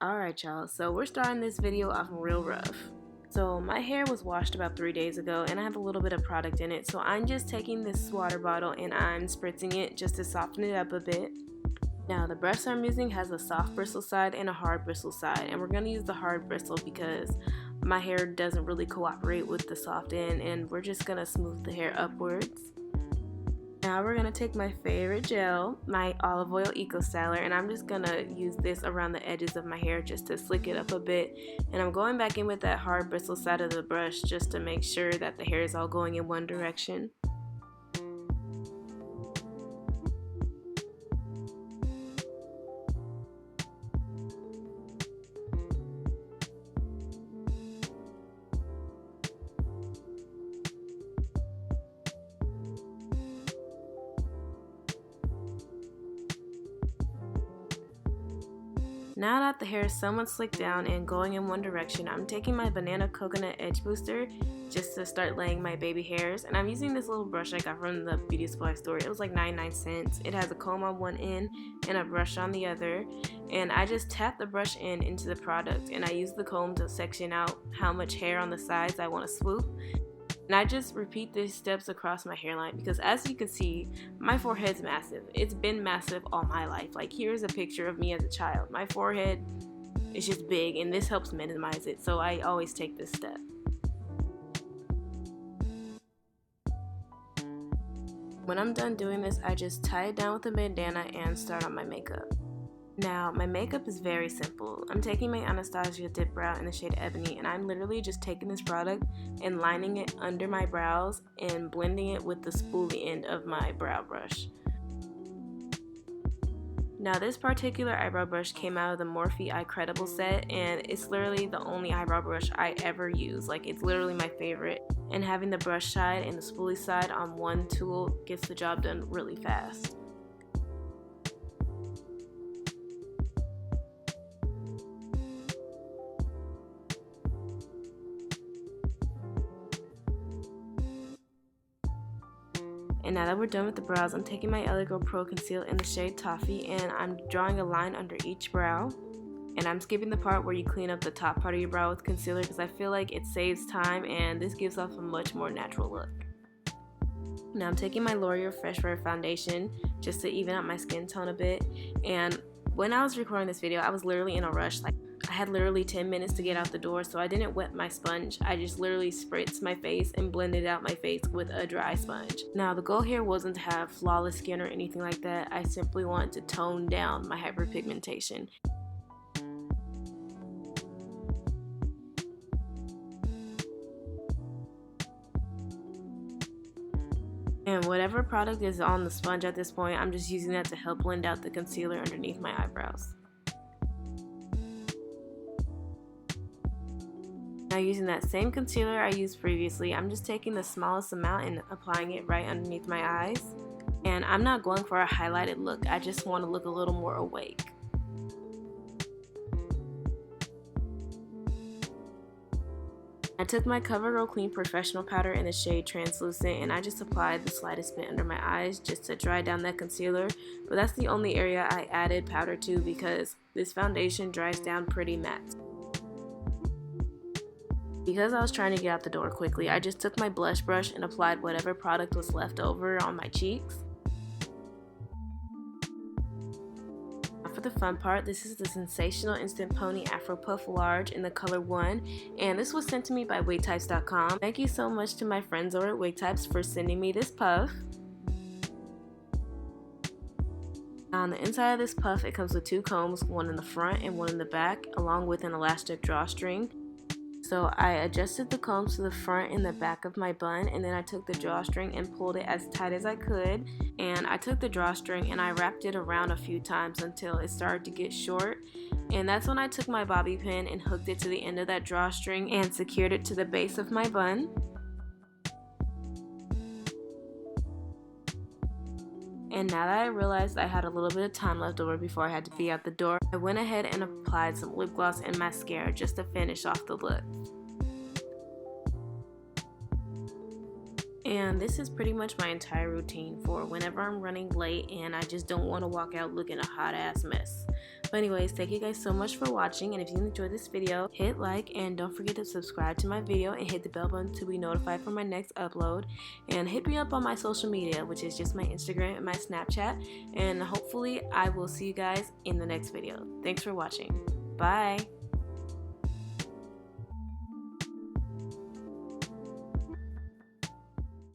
Alright y'all, so we're starting this video off real rough. So my hair was washed about 3 days ago and I have a little bit of product in it, so I'm just taking this water bottle and I'm spritzing it just to soften it up a bit. Now the brush I'm using has a soft bristle side and a hard bristle side, and we're going to use the hard bristle because my hair doesn't really cooperate with the soft end, and we're just going to smooth the hair upwards. Now we're going to take my favorite gel, my olive oil eco styler, and I'm just going to use this around the edges of my hair just to slick it up a bit. And I'm going back in with that hard bristle side of the brush just to make sure that the hair is all going in one direction. Now that the hair is somewhat slicked down and going in one direction, I'm taking my banana coconut edge booster just to start laying my baby hairs, and I'm using this little brush I got from the beauty supply store. It was like 99 cents. It has a comb on one end and a brush on the other, and I just tap the brush into the product, and I use the comb to section out how much hair on the sides I want to swoop. And I just repeat these steps across my hairline because, as you can see, my forehead's massive. It's been massive all my life. Like, here's a picture of me as a child. My forehead is just big, and this helps minimize it, so I always take this step. When I'm done doing this, I just tie it down with a bandana and start on my makeup. Now, my makeup is very simple. I'm taking my Anastasia Dip Brow in the shade Ebony, and I'm literally just taking this product and lining it under my brows and blending it with the spoolie end of my brow brush. Now, this particular eyebrow brush came out of the Morphe Eye Credible set, and it's literally the only eyebrow brush I ever use. Like, it's literally my favorite, and having the brush side and the spoolie side on one tool gets the job done really fast. And now that we're done with the brows, I'm taking my LA Girl Pro Conceal in the shade Toffee, and I'm drawing a line under each brow. And I'm skipping the part where you clean up the top part of your brow with concealer because I feel like it saves time and this gives off a much more natural look. Now I'm taking my L'Oreal Fresh Wear Foundation just to even out my skin tone a bit. And when I was recording this video, I was literally in a rush. Like, I had literally 10 minutes to get out the door, so I didn't wet my sponge. I just literally spritzed my face and blended out my face with a dry sponge. Now, the goal here wasn't to have flawless skin or anything like that. I simply wanted to tone down my hyperpigmentation. And whatever product is on the sponge at this point, I'm just using that to help blend out the concealer underneath my eyebrows. Now, using that same concealer I used previously, I'm just taking the smallest amount and applying it right underneath my eyes. And I'm not going for a highlighted look, I just want to look a little more awake. I took my CoverGirl Clean Professional Powder in the shade Translucent, and I just applied the slightest bit under my eyes just to dry down that concealer. But that's the only area I added powder to because this foundation dries down pretty matte. Because I was trying to get out the door quickly, I just took my blush brush and applied whatever product was left over on my cheeks. Now for the fun part, this is the Sensational Instant Pony Afro Puff Large in the color 1, and this was sent to me by wigtypes.com. Thank you so much to my friends over at Wigtypes for sending me this puff. Now on the inside of this puff, it comes with 2 combs, one in the front and one in the back, along with an elastic drawstring. So I adjusted the combs to the front and the back of my bun, and then I took the drawstring and pulled it as tight as I could. And I took the drawstring and I wrapped it around a few times until it started to get short. And that's when I took my bobby pin and hooked it to the end of that drawstring and secured it to the base of my bun. And now that I realized I had a little bit of time left over before I had to be out the door, I went ahead and applied some lip gloss and mascara just to finish off the look. And this is pretty much my entire routine for whenever I'm running late and I just don't want to walk out looking a hot ass mess. But anyways, thank you guys so much for watching, and if you enjoyed this video, hit like and don't forget to subscribe to my video and hit the bell button to be notified for my next upload. And hit me up on my social media, which is just my Instagram and my Snapchat, and hopefully I will see you guys in the next video. Thanks for watching. Bye!